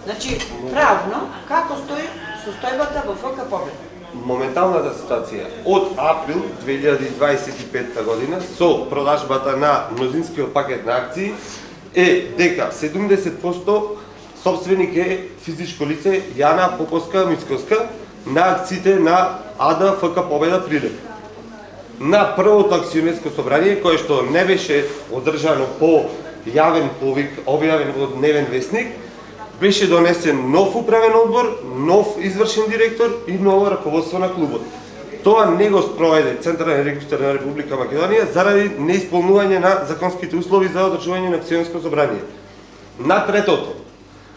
Значи, правно, како стои состојбата во ФК Победа? Моменталната ситуација од април 2025 година со продажбата на мнозинскиот пакет на акции е дека 70% собственик е физичко лице Јана Поповска-Мицковска на акциите на АД ФК Победа Прилеп. На првото акционерско собрание, кое што не беше одржано по јавен повик, објавен во Дневен вестник, беше донесен нов управен одбор, нов извршен директор и ново раководство на клубот. Тоа не го спроведе Централен регистар на Република Македонија заради неисполнување на законските услови за одржување на акционерско собрание. На третото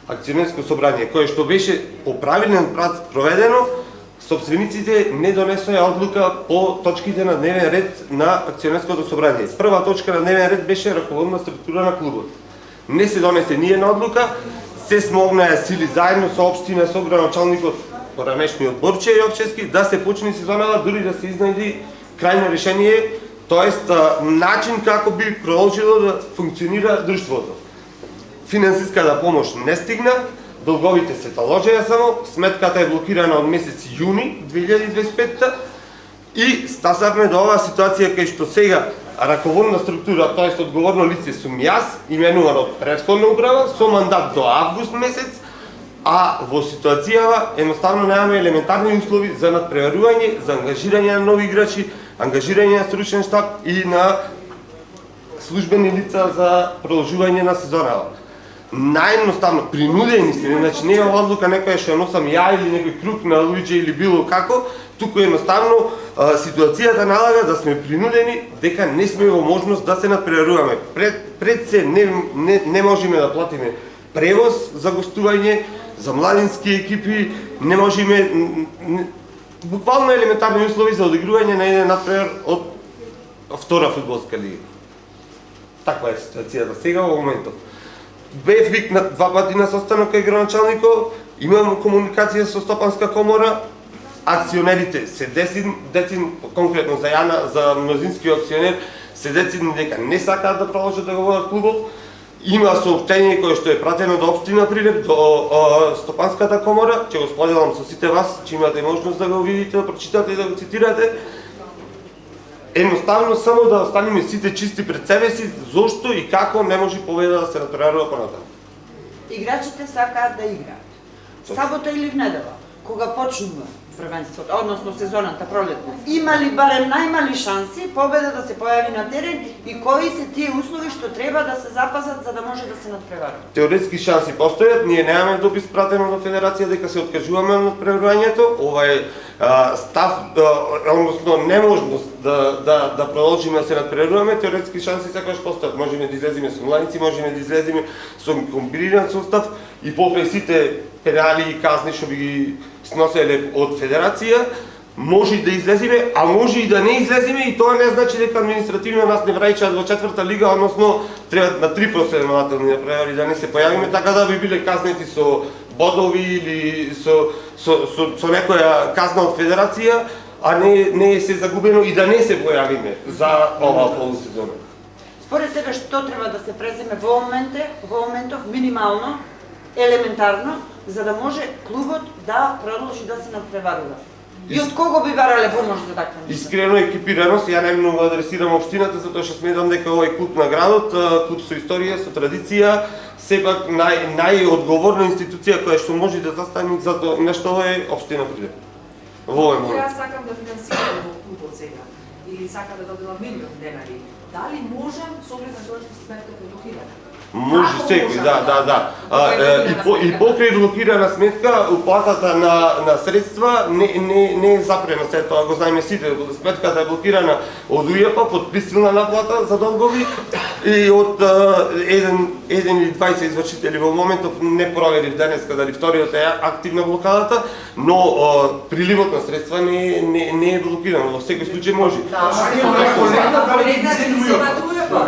акционерско собрание, кое што беше по правилен пат проведено, собствениците не донесоа одлука по точките на дневен ред на акционерското собрание. Прва точка на дневен ред беше раководна структура на клубот. Не се донесе ниедна одлука, се смогнаа сили заедно со општина, со градоначалникот, поранешниот Борче и општински, да се почне сезоната, дури да се изнајди крајно решение, тоест начин како би продолжило да функционира друштвото. Финансиската помош не стигна, долговите се таложеа само, сметката е блокирана од месец јуни 2025 и стасавме до оваа ситуација кај што сега раководна структура, тоест одговорно лице сум јас, именуван од претходна управа, со мандат до август месец, а во ситуацијава едноставно немаме елементарни услови за надпреварување, за ангажирање на нови играчи, ангажирање на стручен штаб и на службени лица за продолжување на сезонава. Наједноставно принудени сме, значи не е одлука некоја што носам ја или некој круг на луѓе или било како, туку едноставно ситуацијата налага да сме принудени дека не сме во можност да се надпреваруваме. Пред се не можеме да платиме превоз за гостување, за младински екипи, не можеме буквално елементарни услови за одигрување на еден надпревар од втора фудбалска лига. Таква е ситуацијата сега во моментов. Бев викнат 2 пати на состанок кај градоначалникот, имам комуникација со Стопанска комора, акционерите се децидни, конкретно за Јана, за мнозинскиот акционер, се децидни дека не сакаат да продолжат да го водат клубов. Има соопштение кое што е пратено до општина Прилеп, до Стопанската комора, ќе го споделам со сите вас, че имате можност да го видите, да прочитате и да го цитирате. Едноставно само да останеме сите чисти пред себе си, зошто и како не може Победа да се надпреварува понатаму. Играчите сакаат да играат. Сабота или в недела, кога почнува првенството, односно сезоната пролетна, има ли барем најмали шанси Победа да се појави на терен и кои се тие услови што треба да се запазат за да може да се надпреварува? Теоретски шанси постојат, ние немаме допис пратено до Федерација дека се откажуваме од надпреварувањето, ова е став, односно неможност да продолжиме да се надпреваруваме, теоретски шанси секогаш постојат. Можеме да излеземе со младици, можеме да излеземе со комбиниран состав и покрај сите пенали и казни што би ги сноселе од Федерација, може да излеземе, а може и да не излеземе и тоа не значи дека административно нас не враќаат во четврта лига, односно треба на 3 проседмователни надпревари да не се појавиме, така да би биле казнети со бодови или со некоја казна од Федерација, а не се загубено и да не се појавиме за оваа полусезона. Според тебе што треба да се преземе во моментов минимално, елементарно, за да може клубот да продолжи да се надпреварува? И од кого би барале помош за таква нешта? Искрено екипираност, ја најмногу адресирам општината затоа што сметам дека овој клуб на градот, клуб со историја, со традиција, сепак најодговорна институција која што може да застане за нешто е општина Прилеп. Во е Јас сакам да финансирам во клубот сега или сакам да добивам милион денари. Дали можам со оглед на тоа што сметката е блокирана? Може секој, да. И покрај блокирана сметка, уплатата на средства не е запрена, се тоа го знаеме сите. Сметката е блокирана од УЈП под присилна наплата за долгови и од еден или 20 извршители во моментов не проверив денеска дали вториот е активна блокадата, но приливот на средства не е блокиран, во секој случај може.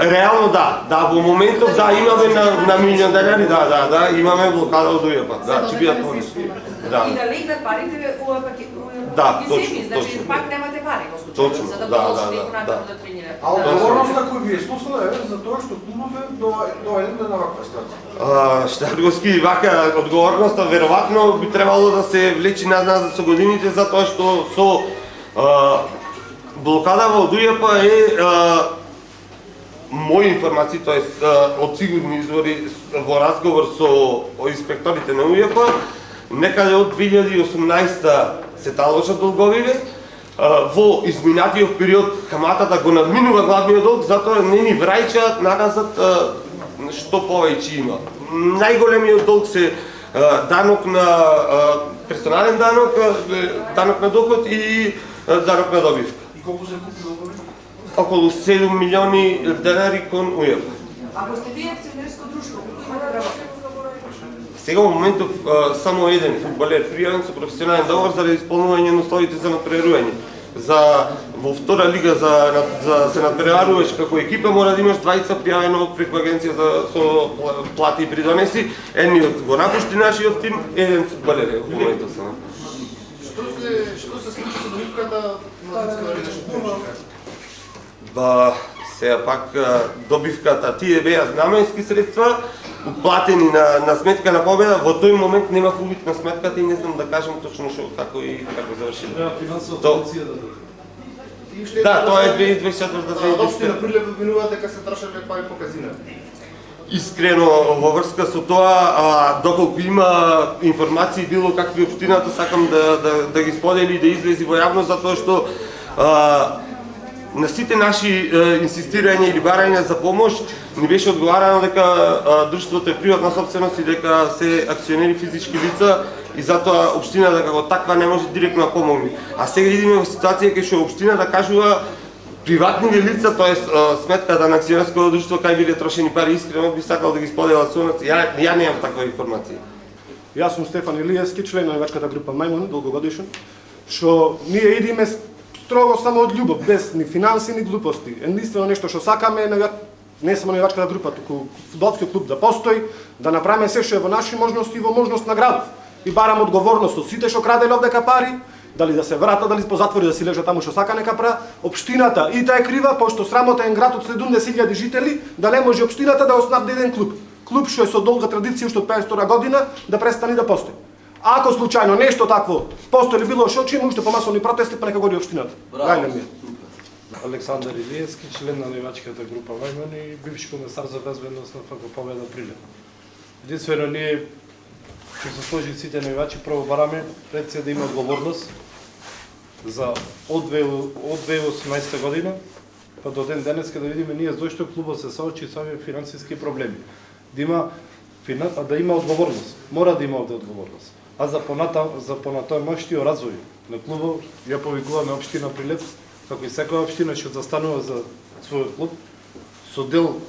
Реално да, во моментов да имаме на милион денари, да, имаме блокада од УЈП, да, ќе бидат понесли. И да легнат парите УЈП, да, точно, значи пак немате пари, господи. Точно, за да да, продолжи да, некој да, натаму да. да тренира. А одговорноста кој би е сносила е за тоа што клубове доаѓаат на ваква ситуација. Штарговски вака одговорноста веројатно би требало да се влечи назад со годините, затоа што со блокада во УЕФ е мои информации, тоест од сигурни извори во разговор со инспекторите на УЕФ, некаде од 2018 се таложат долговиве, во изминатиот период каматата го надминува главниот долг, затоа не ни враќаат назад што повеќе има. Најголемиот долг се данок на персонален данок, данок на доход и данок на добивка. И колку се купи долгови? Околу 7 милиони денари кон УЕФ. Ако сте вие акционерско друштво, колку имате работа? Сега во моментов само еден фудбалер пријавен со професионален договор за исполнување на условите за надпреварување. За во втора лига за се надпреваруваш како екипа мора да имаш двајца пријавено преку агенција со плати и придонеси. Едниот го напушти нашиот тим, еден фудбалер е во моментов само. Што се случи со добивката на Сега пак добивката тие беа знаменски средства уплатени на сметка на победа. Во тој момент нема увид на сметката и не знам да кажам точно што како заврши. Финансова полиција да дојде. Да, тоа е 2024-2025. Општина Прилеп обвинува дека се трошеле пари по казина. Искрено во врска со тоа, доколку има информации било какви општината, сакам да ги сподели и да излези во јавност, затоа што на сите наши инсистирања или барања за помош ни беше одговарано дека друштвото е приватна собственост и дека се акционери физички лица и затоа општината како таква не може директно да помогне. А сега идеме во ситуација кај што општината кажува приватни лица, тоест сметката на акционерско друштво кај биле трошени пари, искрено би сакал да ги споделам со нас. Ја немам таква информација. Јас сум Стефан Илиевски, член на навачката група Мајмун, долгогодишен, што ние идеме строго само од љубов, без ни финанси, ни глупости. Единствено нешто што сакаме, не само навачката група, туку фудбалскиот клуб да постои, да направиме се што е во наши можности и во можност на градов. И барам одговорност од сите што краделе овдека пари, дали да се врата, дали по затвори да си лежа таму што сака нека пра. Општината и таа е крива, пошто срамотен град од 70.000 жители, да не може општината да оснабди еден клуб. Клуб што е со долга традиција уште од 500 година, да престани да постои. Ако случајно нешто такво постои било што ќе има уште помасовни протести, па нека гори општината. Гајле ми. Александар Илиевски, член на навачката група Мајмун и бивш комесар за безбедност на ФК Победа Прилеп. Единствено ние ќе се сложи сите навачи, прво бараме пред се да има одговорност за од 2018 година па до ден денеска да видиме ние зошто клубот се соочи со овие финансиски проблеми. Да има одговорност. Мора да има овде одговорност. А за понатамошниот развој на клубот ја повикуваме општина Прилеп, како и секоја општина што застанува за својот клуб, со дел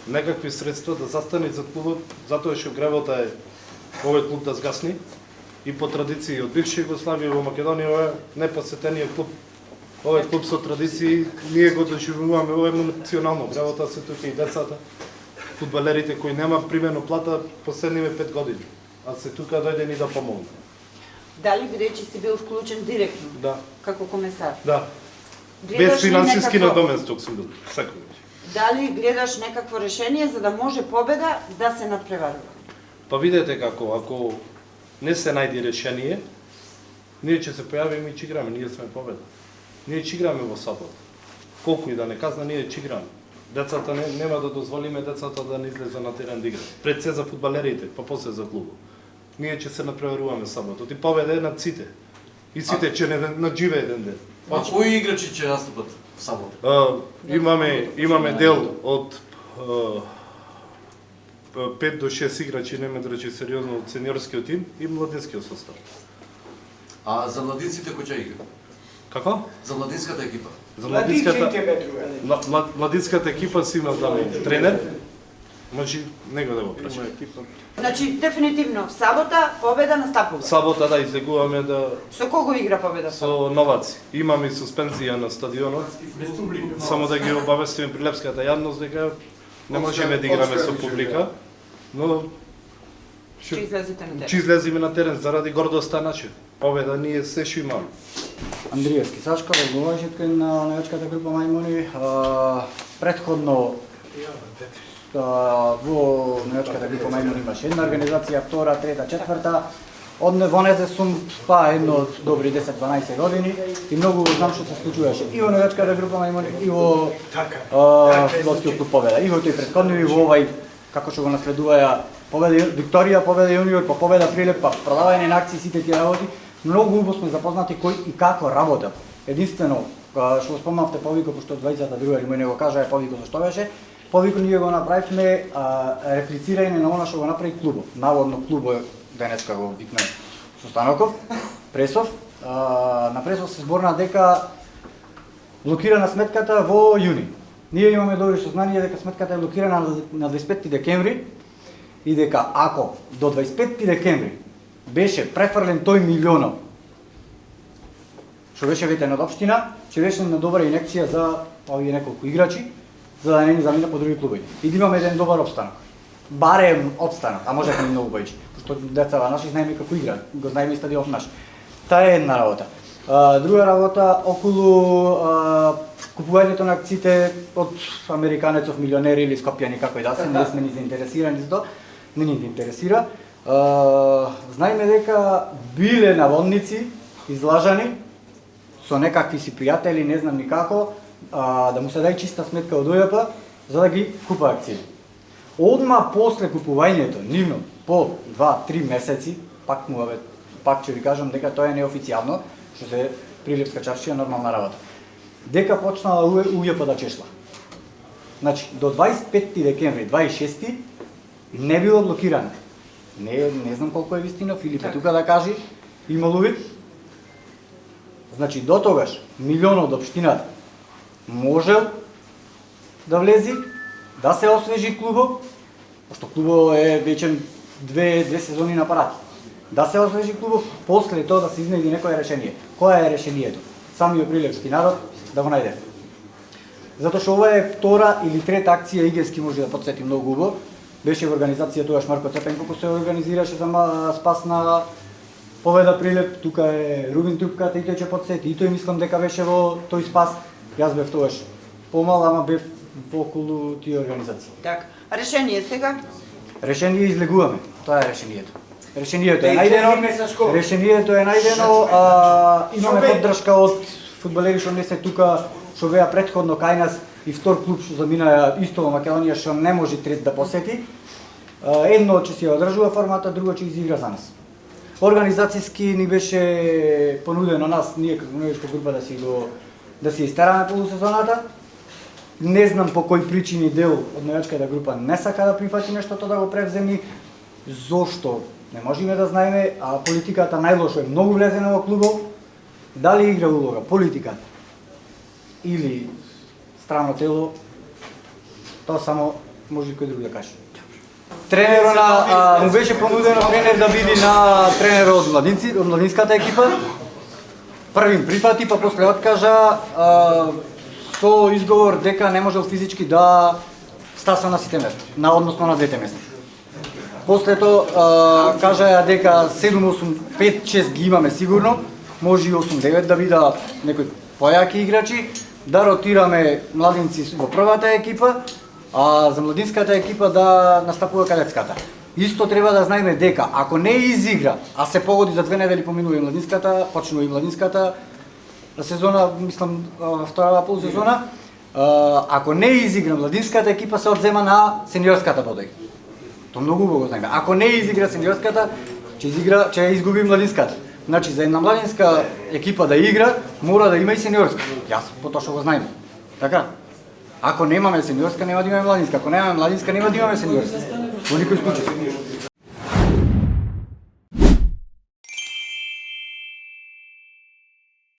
некакви средства да застане за клубот, затоа што гревота е овој клуб да згасни и по традиција од бивша Југославија во Македонија ова е непосетениот клуб. Овој клуб со традиции ние го доживуваме ова емоционално. Гревота се тука и децата, фудбалерите кои нема примено плата последниве 5 години, а се тука дојдени да помогнат. Дали бидејќи си бил вклучен директно? Да. Како комесар? Да. Гледаш Без ли финансиски некакво- надоменствок сум бил, секогаш. Дали гледаш некакво решение за да може победа да се надпреварува? Па видете како, ако не се најди решение, ние ќе се појавиме и ќе играме, ние сме победа. Ние ќе играме во сабота. Колку и да не казна, ние ќе играме. Децата нема да дозволиме децата да не излезат на терен да играат. Пред се за фудбалерите, па после за клубот. Ние ќе се надпреваруваме саботот и победа е над сите. И сите ќе не надживе еден ден. А кои играчи ќе настапат в сабота? Имаме дел од 5 до 6 играчи, нема да рече сериозно од сениорскиот тим и младинскиот состав. А за младинците кој ќе игра? Како? За младинската екипа? За младинската екипа си има тренер. Може него да го прашам. Значи, дефинитивно, в сабота победа настапува. Сабота да излегуваме да Со кого игра победа? со новаци. Имаме и суспензија на стадионот. Само да ги обавестиме прилепската јавност дека не можеме да играме со публика, но Ќе излезете на терен. ќе излеземе на терен заради гордоста наша. Победа ние се што имаме. Андриевски Сашко, разговаряше на навечката група Мајмуни. Претходно во навечката група Мајмуни имаше една организација, втора, трета, четврта. Во незе сум едно добри 10-12 години и многу знам што се случуваше и во навечката група Мајмуни и во фудбалскиот клуб Победа. И во тој претходни и во овај како што го наследуваја Победа Викторија, Победа јуниор, па Победа Прилеп, па продавање на акции, сите тие работи. Многу убаво сме запознати кој и како работа. Единствено, што го спомнавте повико, пошто двајцата другари мој не го кажа повико зашто беше, повико ние го направивме реплицирање на она што го направи клубот. Наводно клубот денеска го викна Состаноков, Пресов. На Пресов се зборна дека блокирана сметката во јуни. Ние имаме добри сознание дека сметката е блокирана на 25 декември и дека ако до 25 декември беше префрлен тој милионов што беше ветен од општина, ќе беше на добра инекција за овие неколку играчи, за да не ни замина по други клубови. И да имаме еден добар опстанок. Барем опстанок, а можеме и многу повеќе, што децава наши знаеме како играат, го знаеме и стадионот наш. Таа е една работа. Друга работа околу купувањето на акциите од американецов милионери или скопјани како и да се, не сме ни заинтересирани за тоа, не ни интересира. Знаеме дека биле наводници излажани со некакви си пријатели, не знам никако, да му се дај чиста сметка од ОЈП за да ги купа акции. Одма после купувањето, нивно, по 2-3 месеци, пак ќе ви кажам дека тоа е неофицијално, што се Прилепска чаршија нормална работа. Дека почнала УЈП да чешла. Значи, до 25 декември 26 не било блокирано. Не знам колку е вистина, Филип тука да кажи, имало вид. Значи, до тогаш, милионот од општината можел да влези, да се освежи клубот, пошто клубот е веќе две сезони на парати. Да се освежи клубот, после тоа да се изнајде некое решение. Која е решението? Самиот прилепски народ да го најде. Затоа што ова е втора или трета акција, Игески може да потсети многу убаво. Беше во организација тогаш Марко Цепенко кој се организираше за спас на Победа Прилеп, тука е Рубин Трупката и тој ќе потсети. И тој мислам дека беше во тој спас. Јас бев тогаш помал, ама бев во околу тие организации. Така. А решение сега? Решение излегуваме. Тоа е решението. Решението е најдено. Решението е најдено. Имаме поддршка од фудбалери што не се тука, што беа претходно кај нас и втор клуб што замина исто во Македонија што не може трет да посети. Едно ќе си ја одржува формата, друго ќе изигра за нас. Организацијски ни беше понудено нас, ние како навечка група да си истераме полусезоната. Не знам по кои причини дел од навечката група не сака да прифати нештото да го превземи. Зошто? Не можеме да знаеме, а политиката најлошо е многу влезена во клубов. Дали игра улога политиката или страно тело, тоа само може кој друг да каже. Тренерот му беше понудено тренер да биде на тренерот од младинската екипа. Првин прифати, па после откажа со изговор дека не можел физички да стаса на сите места, односно на двете места. После тоа кажа дека 7-8, 5-6 ги имаме сигурно, може и 8-9 да бида некои појаки играчи, да ротираме младинци во првата екипа, а за младинската екипа да настапува кадетската. Исто треба да знаеме дека ако не изигра, а се погоди за 2 недели поминува и младинската, почнува и младинската сезона, мислам втора полусезона, ако не изигра младинската екипа се одзема на сениорската подојка. Тоа многу убаво го знаеме. Ако не изигра сениорската, ќе изгуби младинската. Значи за една младинска екипа да игра, мора да има и сениорска. Јас потоа што го знаеме. Така? Ако немаме сениорска, нема да имаме младинска. Ако немаме младинска, нема да имаме сениорска. Во никој случај.